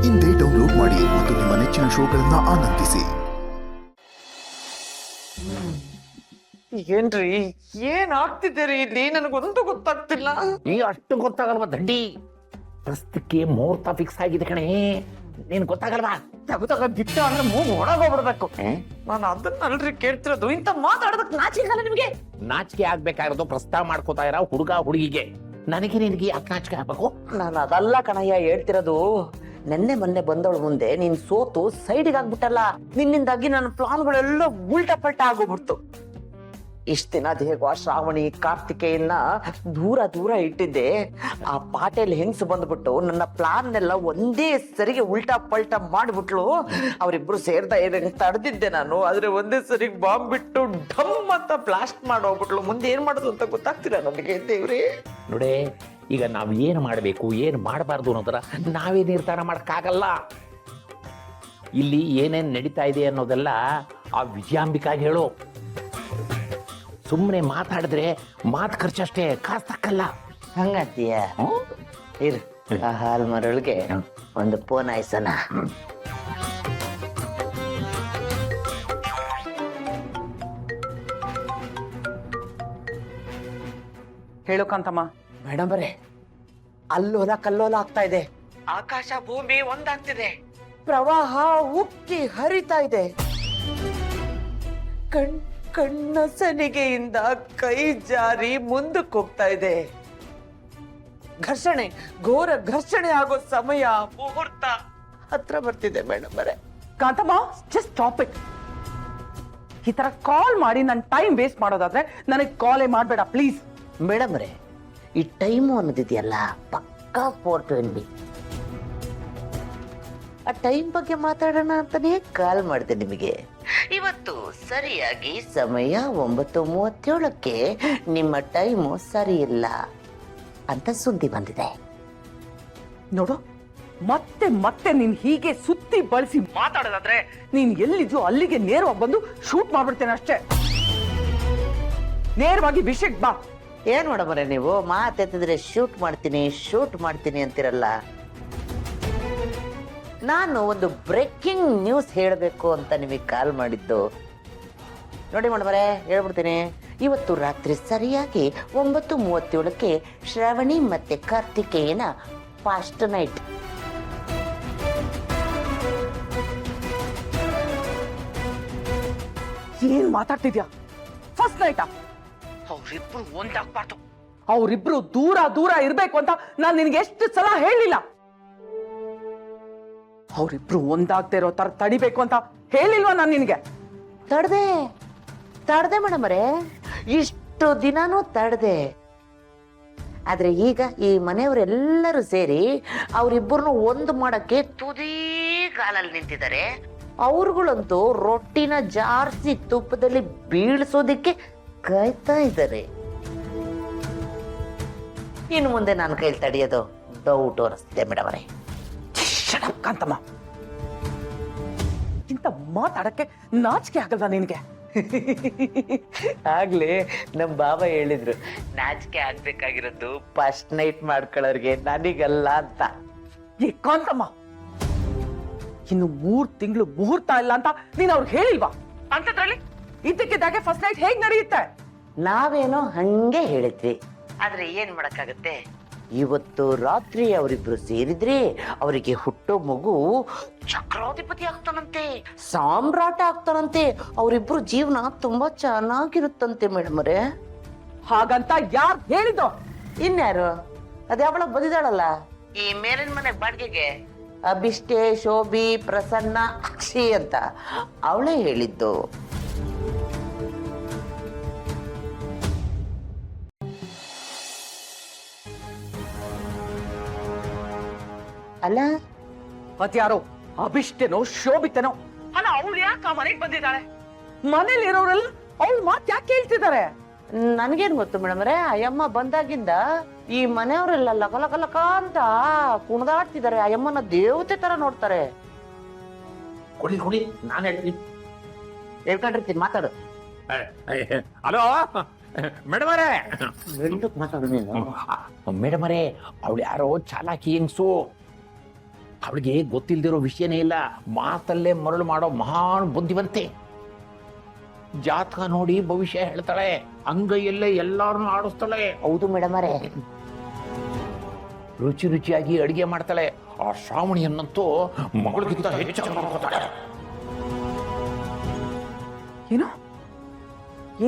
ಇಂದೇ ಡೌನ್ಲೋಡ್ ಮಾಡಿ ಮತ್ತು ನಿಮ್ಮ ನೆಚ್ಚಿನ ಶೋಗಳನ್ನ ಆನಂದಿಸಿ. ಏನ್ರಿ ಏನ್ ಆಗ್ತಿದ್ದೀರಿ ಇಲ್ಲಿ? ನನಗೊಂದು ಗೊತ್ತಾಗ್ತಿಲ್ಲ. ಈ ಅಷ್ಟು ಗೊತ್ತಾಗಲ್ವಾ ದಂಡಿ? ಪ್ರಸ್ತುತಕ್ಕೆ ಮುಹೂರ್ತ ಫಿಕ್ಸ್ ಆಗಿದೆ ಕಣೆ, ನೀನ್ ಗೊತ್ತಾಗಲ್ವಾ? ತಗೋ ಬಿಟ್ಟು ಅಂದ್ರೆ ಮೂಗು ಒಳಗೋಗ್ಬಿಡ್ಬೇಕು. ನಾನು ಅದನ್ನಲ್ರಿ ಕೇಳ್ತಿರೋದು. ಇಂತ ಮಾತಾಡೋದಕ್ಕೆ ನಾಚಿಕಲ್ಲ ನಿಮ್ಗೆ? ನಾಚಿಕೆ ಆಗ್ಬೇಕಾಗಿರೋದು ಪ್ರಸ್ತಾವ ಮಾಡ್ಕೋತಾ ಇರೋ ಹುಡುಗ ಹುಡುಗಿಗೆ. ನನಗೆ ನಿನಗೆ ಯಾಕೆ ನಾಚಿಕೆ ಆಗ್ಬೇಕು? ನಾನು ಅದಲ್ಲ ಕಣಯ್ಯ ಹೇಳ್ತಿರೋದು. ಮೊನ್ನೆ ಬಂದವಳು ಮುಂದೆ ನೀನ್ ಸೋತು ಸೈಡಿಗೆ ಆಗ್ಬಿಟ್ಟಲ್ಲ, ನಿನ್ನಿಂದಾಗಿ ನನ್ನ ಪ್ಲಾನ್ಗಳೆಲ್ಲ ಉಲ್ಟಾ ಪಲ್ಟಾ ಆಗೋಗ್ಬಿಡ್ತು. ಇಷ್ಟ ದಿನ ಹೇಗೋ ಶ್ರಾವಣಿ ಕಾರ್ತಿಕೇಯನ್ನ ದೂರ ಇಟ್ಟಿದ್ದೆ. ಆ ಪಾಟೇಲ್ ಹೆಂಗ್ಸ್ ಬಂದ್ಬಿಟ್ಟು ನನ್ನ ಪ್ಲಾನ್ ಒಂದೇ ಸರಿಗೆ ಉಲ್ಟಾ ಪಲ್ಟಾ ಮಾಡ್ಬಿಟ್ಲು. ಅವರಿಬ್ರು ಸೇರ್ತಾ ತಡೆದಿದ್ದೆ ನಾನು, ಆದ್ರೆ ಒಂದೇ ಸರಿಗೆ ಬಾಂಬ್ ಬಿಟ್ಟು ಢಮ್ ಅಂತ ಬ್ಲಾಸ್ಟ್ ಮಾಡಿ ಹೋಗ್ಬಿಟ್ಲು. ಮುಂದೆ ಏನ್ ಮಾಡೋದು ಅಂತ ಗೊತ್ತಾಗ್ತಿಲ್ಲ ನನಗೆ ದೇವ್ರಿ. ನೋಡೇ, ಈಗ ನಾವ್ ಏನ್ ಮಾಡ್ಬೇಕು ಏನ್ ಮಾಡಬಾರ್ದು ಅನ್ನೋದ್ರ ನಾವೇ ನಿರ್ಧಾರ ಮಾಡಕ್ಕಾಗಲ್ಲ. ಇಲ್ಲಿ ಏನೇನ್ ನಡೀತಾ ಇದೆ ಅನ್ನೋದೆಲ್ಲ ಆ ವಿಜಯಾಂಬಿಕಾಗಿ ಹೇಳು. ಸುಮ್ಮನೆ ಮಾತಾಡಿದ್ರೆ ಮಾತು ಖರ್ಚಷ್ಟೇ, ಕಾಸು ತಕ್ಕಲ್ಲ. ಹಂಗಂತೀಯ? ಇರು, ಆ ಹಾಲ್ ಮರೊಳಗೆ ಒಂದು ಫೋನ್ ಆಯ್ಸನ. ಹೇಳು ಕಾಂತಮ್ಮ. ಮೇಡಮ್ ಬರೇ, ಅಲ್ಲೋಲ ಕಲ್ಲೋಲ ಆಗ್ತಾ ಇದೆ. ಆಕಾಶ ಭೂಮಿ ಒಂದಾಗ್ತಿದೆ. ಪ್ರವಾಹ ಉಕ್ಕಿ ಹರಿತಾ ಇದೆ. ಕಣ್ಣ ಸನಿಗೆಯಿಂದ ಕೈ ಜಾರಿ ಮುಂದಕ್ಕೆ ಹೋಗ್ತಾ ಇದೆ. ಘರ್ಷಣೆ, ಘೋರ ಘರ್ಷಣೆ ಆಗೋ ಸಮಯ, ಮುಹೂರ್ತ ಹತ್ರ ಬರ್ತಿದೆ ಮೇಡಮ್ ಬರೇ. Kanthamma, just stop it. ಈ ತರ ಕಾಲ್ ಮಾಡಿ ನನ್ನ ಟೈಮ್ ವೇಸ್ಟ್ ಮಾಡೋದಾದ್ರೆ ನನಗೆ ಕಾಲೇ ಮಾಡಬೇಡ ಪ್ಲೀಸ್. ಮೇಡಮ್ ರೇ, ಈ ಟೈಮು ಅನ್ನೋದಿದೆಯಲ್ಲ ಪಕ್ಕಾ 420. ಆ ಟೈಮ್ ಬಗ್ಗೆ ಮಾತಾಡೋಣ ಅಂತಾನೆ ಕಾಲ್ ಮಾಡಿದೆ ನಿಮಗೆ. ಇವತ್ತು ಸರಿಯಾಗಿ ಸಮಯ 9:37ಕ್ಕೆ ನಿಮ್ಮ ಟೈಮು ಸರಿ ಇಲ್ಲ ಅಂತ ಸುದ್ದಿ ಬಂದಿದೆ. ನೋಡು, ಮತ್ತೆ ನೀನ್ ಹೀಗೆ ಸುತ್ತಿ ಬಳಸಿ ಮಾತಾಡೋದಾದ್ರೆ ನೀನ್ ಎಲ್ಲಿದ್ಯೋ ಅಲ್ಲಿಗೆ ನೇರವಾಗಿ ಬಂದು ಶೂಟ್ ಮಾಡ್ಬಿಡ್ತೇನೆ ಅಷ್ಟೇ. ನೇರವಾಗಿ ವಿಷಯಕ್ಕೆ ಬಾ. ಏನ್ ಮಾಡಬಾರೆ ನೀವು ಮಾತೆತ್ತಿದ್ರೆ ಶೂಟ್ ಮಾಡ್ತೀನಿ ಅಂತಿರಲ್ಲ. ನಾನು ಒಂದು ಬ್ರೇಕಿಂಗ್ ನ್ಯೂಸ್ ಹೇಳಬೇಕು ಅಂತ ನಿಮಗೆ ಕಾಲ್ ಮಾಡಿದ್ದು. ನೋಡಿ ಮೇಡಮರೇ, ಹೇಳ್ಬಿಡ್ತೀನಿ. ಇವತ್ತು ರಾತ್ರಿ ಸರಿಯಾಗಿ 9:37ಕ್ಕೆ ಶ್ರಾವಣಿ ಮತ್ತೆ ಕಾರ್ತಿಕೇಯನ ಫಾಸ್ಟ್ ನೈಟ್. ಏನ್ ಮಾತಾಡ್ತಿದ್ಯಾ? ಫಸ್ಟ್ ನೈಟಾ? ಅವ್ರಿಬ್ರು ಒಂದಾಗ್ಬಾರ್ದು, ಅವ್ರಿಬ್ರು ದೂರ ಇರ್ಬೇಕು ಅಂತ ನಾನ್ ನಿನ್ಗೆ ಎಷ್ಟು ಸಲ ಹೇಳಿಲ್ಲ? ಅವ್ರಿಬ್ರು ಒಂದಾಗ್ತಾ ಇರೋ ತರ ತಡಿಬೇಕು ಅಂತ ಹೇಳಿಲ್ವಾ ನಾನ್ ನಿನ್ಗೆ? ತಡ್ದೆ ಮೇಡಮರೇ, ಇಷ್ಟು ದಿನಾನೂ ತಡ್ದೆ. ಆದ್ರೆ ಈಗ ಈ ಮನೆಯವರೆಲ್ಲರೂ ಸೇರಿ ಅವರಿಬ್ಬರನ್ನು ಒಂದು ಮಾಡಕ್ಕೆ ತುದಿ ಕಾಲಲ್ಲಿ ನಿಂತಿದ್ದಾರೆ. ಅವ್ರುಗಳಂತೂ ರೊಟ್ಟಿನ ಜಾರ್ಸಿ ತುಪ್ಪದಲ್ಲಿ ಬೀಳ್ಸೋದಿಕ್ಕೆ ಕಾಯ್ತಾ ಇದ್ದಾರೆ. ಇನ್ನು ಮುಂದೆ ನಾನು ಕೈಲಿ ತಡೆಯೋದು ಡೌಟ್ ಅನಿಸ್ತಿದೆ ಮೇಡಮರೇ. ಕಾಂತಮ್ಮ, ಇಂತ ಮಾತಾಡಕ್ಕೆ ನಾಚಿಕೆ ಆಗಲ್ವಾ ನಿನ್ಗೆ? ಆಗ್ಲೇ ನಮ್ ಬಾಬಾ ಹೇಳಿದ್ರು, ನಾಚಿಕೆ ಆಗ್ಬೇಕಾಗಿರೋದು ಫಸ್ಟ್ ನೈಟ್ ಮಾಡ್ಕೊಳ್ಳೋರ್ಗೆ, ನನಗಲ್ಲ ಅಂತ. ಏ ಕಾಂತಮ್ಮ, ಇನ್ನು 3 ತಿಂಗಳು ಮುಹೂರ್ತ ಇಲ್ಲ ಅಂತ ನೀನ್ ಅವ್ರಿಗೆ ಹೇಳಿಲ್ವಾ? ಅಂತದ್ರಲ್ಲಿ ಇದ್ದಕ್ಕಿದ್ದಾಗೆ ಫಸ್ಟ್ ನೈಟ್ ಹೇಗ್ ನಡೆಯುತ್ತೆ? ನಾವೇನೋ ಹಂಗೆ ಹೇಳಿದ್ವಿ, ಆದ್ರೆ ಏನ್ ಮಾಡಕ್ಕಾಗತ್ತೆ. ಇವತ್ತು ರಾತ್ರಿ ಅವರಿಬ್ರು ಸೇರಿದ್ರೆ ಅವರಿಗೆ ಹುಟ್ಟೋ ಮಗು ಚಕ್ರಾಧಿಪತಿ ಆಗ್ತಾನಂತೆ, ಸಾಮ್ರಾಟ ಆಗ್ತಾನಂತೆ. ಅವರಿಬ್ರು ಜೀವನ ತುಂಬಾ ಚೆನ್ನಾಗಿರುತ್ತಂತೆ ಮೇಡಮರೇ. ಹಾಗಂತ ಯಾರು ಹೇಳಿದ್ದು? ಇನ್ಯಾರು? ಅದ್ಯಾವಳ ಬಂದಿದ್ದಾಳಲ್ಲ ಈ ಮೇಲಿನ ಮನೆ ಬಾಡಿಗೆಗೆ, ಅಭಿಷ್ಟೆ, ಶೋಭಿ, ಪ್ರಸನ್ನ, ಅಕ್ಷಿ ಅಂತ, ಅವಳೇ ಹೇಳಿದ್ದು. ಅಲ್ಲ, ಅದ್ಯಾರೋ ಅಭಿಷ್ಟೇನೋ ಶೋಭಿತನೋ ಅಲ್ಲ, ಅವಳು ಯಾಕೆ ಮನೆಗೆ ಬಂದಿದ್ದಾಳೆ? ಮನೇಲಿ ಇರೋರೆಲ್ಲ ಅವಳು ಮಾತು ಯಾಕೆ ಕೇಳ್ತಿದ್ದಾರೆ? ನನ್ಗೇನ್ ಗೊತ್ತು ಮೇಡಮ್ರೆ, ಅಯ್ಯಮ್ಮ ಬಂದಾಗಿಂದ ಈ ಮನೆಯವರೆಲ್ಲ ಲಕ ಅಂತ ಕುಣಿದಾಡ್ತಿದ್ದಾರೆ. ಅಯ್ಯಮ್ಮನ ದೇವತೆ ತರ ನೋಡ್ತಾರೆ. ಕೊಡಿ ನಾನು ಹೇಳ್ತೀನಿ. ಹೇಳ್ಕೊಂಡಿರ್ತೀನಿ, ಮಾತಾಡು. ಹಲೋ ಮೇಡಮರೇ, ಮಾತಾಡು ನೀನು. ಮೇಡಮರೇ, ಅವಳು ಯಾರೋ ಚಾಲಾಕಿ ಹೆಂಗ್ಸು. ಅವಳಿಗೆ ಗೊತ್ತಿಲ್ದಿರೋ ವಿಷಯನೇ ಇಲ್ಲ. ಮಾತಲ್ಲೇ ಮರಳು ಮಾಡೋ ಮಹಾನ್ ಬುದ್ಧಿವಂತೆ. ಜಾತಕ ನೋಡಿ ಭವಿಷ್ಯ ಹೇಳ್ತಾಳೆ, ಅಂಗೈಯಲ್ಲೇ ಎಲ್ಲಾರನ್ನೂ ಆಡಿಸ್ತಾಳೆ. ಹೌದು ಮೇಡಮ್ ಅವರೇ. ರುಚಿ ರುಚಿಯಾಗಿ ಅಡಿಗೆ ಮಾಡ್ತಾಳೆ. ಆ ಶ್ರಾವಣಿಯನ್ನಂತೂ ಮಗಳಿಗಿಂತ ಹೆಚ್ಚಾಗಿ ನೋಡ್ಕೊತಾಳೆ. ಏನು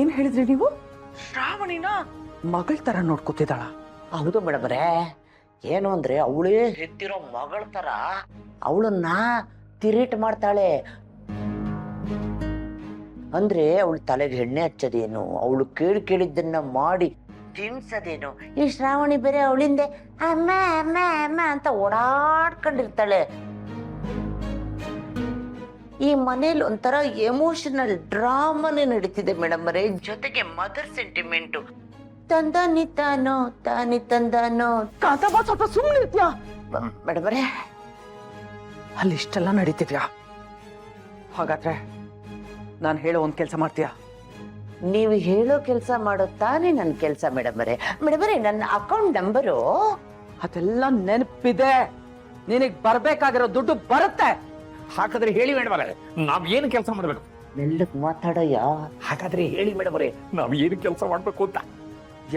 ಏನ್ ಹೇಳಿದ್ರಿ ನೀವು? ಶ್ರಾವಣಿನ ಮಗಳ ತರ ನೋಡ್ಕೊತಿದ್ದಾಳ? ಹೌದು ಮೇಡಮ್ ಅವರೇ. ಏನು ಅಂದ್ರೆ ಅವಳೇ ಹೆತ್ತಿರೋ ಮಗಳ ತರ ಅವಳನ್ನ ತಿರೇಟ್ ಮಾಡ್ತಾಳೆ. ಅಂದ್ರೆ ಅವಳು ತಲೆಗೆ ಎಣ್ಣೆ ಹಚ್ಚೋದೇನು, ಅವಳು ಕೇಳಿದ್ದನ್ನ ಮಾಡಿ ತಿನ್ಸದೇನು. ಈ ಶ್ರಾವಣಿ ಬೇರೆ ಅವಳಿಂದೆ ಅಮ್ಮ ಅಮ್ಮ ಅಮ್ಮ ಅಂತ ಓಡಾಡ್ಕೊಂಡಿರ್ತಾಳೆ. ಈ ಮನೇಲಿ ಒಂಥರ ಎಮೋಷನಲ್ ಡ್ರಾಮಾನೇ ನಡೀತಿದೆ ಮೇಡಮ್ ಅವರೇ. ಜೊತೆಗೆ ಮದರ್ ಸೆಂಟಿಮೆಂಟು. ತಂದಾನಿ ತಾನೋ ತಾನಿ ತಂದಾನೋ. ಕಾಂತಮ್ಮ ಸ್ವಲ್ಪ ಸುಮ್ಮನೆ ಇರ್ತೀಯಾ? ಮೇಡಮ್ ಅವರೇ, ಅಲ್ಲಿ ಇಷ್ಟೆಲ್ಲ ನಡೀತಿದ್ಯಾ? ಹಾಗಾದ್ರೆ ನಾನು ಹೇಳೋ ಒಂದ್ ಕೆಲಸ ಮಾಡ್ತೀಯಾ? ನೀವು ಹೇಳೋ ಕೆಲಸ ಮಾಡೋ ತಾನೇ ನನ್ನ ಕೆಲಸ ಮೇಡಮ್ ಅವರೇ. ಮೇಡಮ್ ಅವರೇ, ನನ್ನ ಅಕೌಂಟ್ ನಂಬರು. ಅದೆಲ್ಲ ನೆನಪಿದೆ. ನಿನಗ್ ಬರ್ಬೇಕಾಗಿರೋ ದುಡ್ಡು ಬರುತ್ತೆ. ಹಾಗಾದ್ರೆ ಹೇಳಿ ಮೇಡಮ್ ಅವರೇ, ನಾವ್ ಏನು ಕೆಲಸ ಮಾಡ್ಬೇಕು? ಮೆಲ್ಲಕ್ ಮಾತಾಡಯ್ಯ. ಹಾಗಾದ್ರೆ ಹೇಳಿ ಮೇಡಮ್ ಅವರೇ, ನಾವ್ ಏನು ಕೆಲಸ ಮಾಡ್ಬೇಕು ಅಂತ.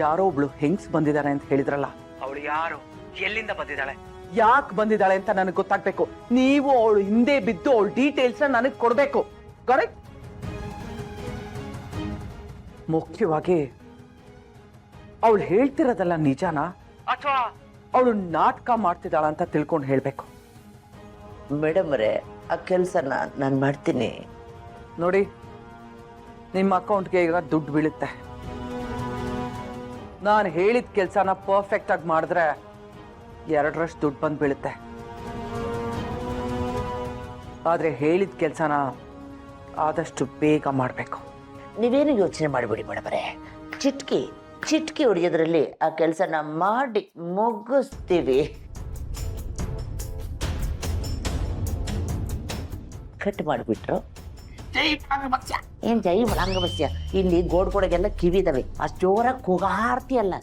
ಯಾರೋ ಒಬ್ಳು ಹೆಂಗ್ಸ್ ಬಂದಿದ್ದಾಳೆ ಅಂತ ಹೇಳಿದ್ರಲ್ಲ, ಅವಳು ಯಾರು, ಎಲ್ಲಿಂದ ಬಂದಿದ್ದಾಳೆ, ಯಾಕೆ ಬಂದಿದ್ದಾಳೆ ಅಂತ ನನಗೆ ಗೊತ್ತಾಗ್ಬೇಕು. ನೀವು ಅವಳು ಹಿಂದೆ ಬಿದ್ದು ಅವಳ ಡೀಟೇಲ್ಸ್ ನನಗೆ ಕೊಡ್ಬೇಕು. ಕರೆಕ್ಟ್? ಮುಖ್ಯವಾಗಿ ಅವಳು ಹೇಳ್ತಿರೋದಲ್ಲ ನಿಜಾನಾ ಅಥವಾ ಅವಳು ನಾಟಕ ಮಾಡ್ತಿದ್ದಾಳ ಅಂತ ತಿಳ್ಕೊಂಡು ಹೇಳ್ಬೇಕು. ಮೇಡಮ್ ಅವರೇ, ಆ ಕೆಲಸನ ನಾನು ಮಾಡ್ತೀನಿ. ನೋಡಿ, ನಿಮ್ಮ ಅಕೌಂಟ್ಗೆ ಈಗ ದುಡ್ಡು ಬೀಳುತ್ತೆ. ನಾನು ಹೇಳಿದ ಕೆಲಸನ ಪರ್ಫೆಕ್ಟ್ ಆಗಿ ಮಾಡಿದ್ರೆ 2ರಷ್ಟು ದುಡ್ಡು ಬಂದು ಬೀಳುತ್ತೆ. ಆದ್ರೆ ಹೇಳಿದ ಕೆಲಸನ ಆದಷ್ಟು ಬೇಗ ಮಾಡಬೇಕು. ನೀವೇನು ಯೋಚನೆ ಮಾಡಿಬಿಡಿ ಮೇಡಮ್ ಅವರೇ. ಚಿಟ್ಕಿ ಹೊಡೆಯೋದ್ರಲ್ಲಿ ಆ ಕೆಲಸನ ಮಾಡಿ ಮುಗಿಸ್ತೀವಿ. ಕಟ್ ಮಾಡಿಬಿಟ್ರು. ಏನ್ ಜೈ ಒಳಂಗಮಸ್ಯ. ಇಲ್ಲಿ ಗೋಡ್ಗೊಳಗೆಲ್ಲ ಕಿವಿದಾವೆ. ಅಷ್ಟು ಜೋರಾಗಿ ಕೂಗಾಡ್ತೀಯಲ್ಲ.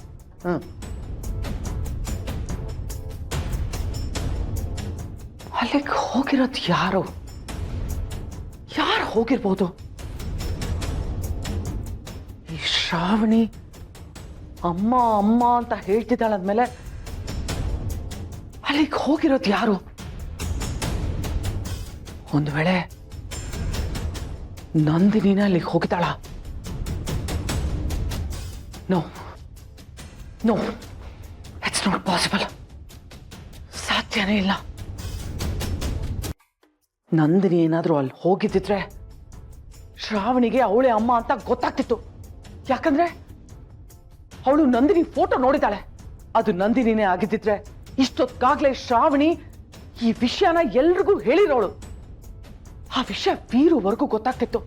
ಅಲ್ಲಿಗೆ ಹೋಗಿರೋದು ಯಾರು ಹೋಗಿರ್ಬೋದು? ಈ ಶ್ರಾವಣಿ ಅಮ್ಮ ಅಮ್ಮ ಅಂತ ಹೇಳ್ತಿದ್ದಾಳಂದ್ಮೇಲೆ ಅಲ್ಲಿಗೆ ಹೋಗಿರೋದು ಯಾರು? ಒಂದು ವೇಳೆ ನಂದಿನಿನ ಅಲ್ಲಿಗೆ ಹೋಗಿದ್ದಾಳ? No no, it's not possible. ಸಾಧ್ಯನೇ ಇಲ್ಲ. ನಂದಿನಿ ಏನಾದ್ರೂ ಅಲ್ಲಿ ಹೋಗಿದ್ದಿದ್ರೆ ಶ್ರಾವಣಿಗೆ ಅವಳೇ ಅಮ್ಮ ಅಂತ ಗೊತ್ತಾಗ್ತಿತ್ತು. ಯಾಕಂದ್ರೆ ಅವಳು ನಂದಿನಿ ಫೋಟೋ ನೋಡಿದಾಳೆ. ಅದು ನಂದಿನಿನೇ ಆಗಿದ್ದಿದ್ರೆ ಇಷ್ಟೊತ್ತಾಗ್ಲೇ ಶ್ರಾವಣಿ ಈ ವಿಷಯನ ಎಲ್ರಿಗೂ ಹೇಳಿರೋಳು. ಆ ವಿಷಯ ವೀರುವರೆಗೂ ಗೊತ್ತಾಗ್ತಿತ್ತು.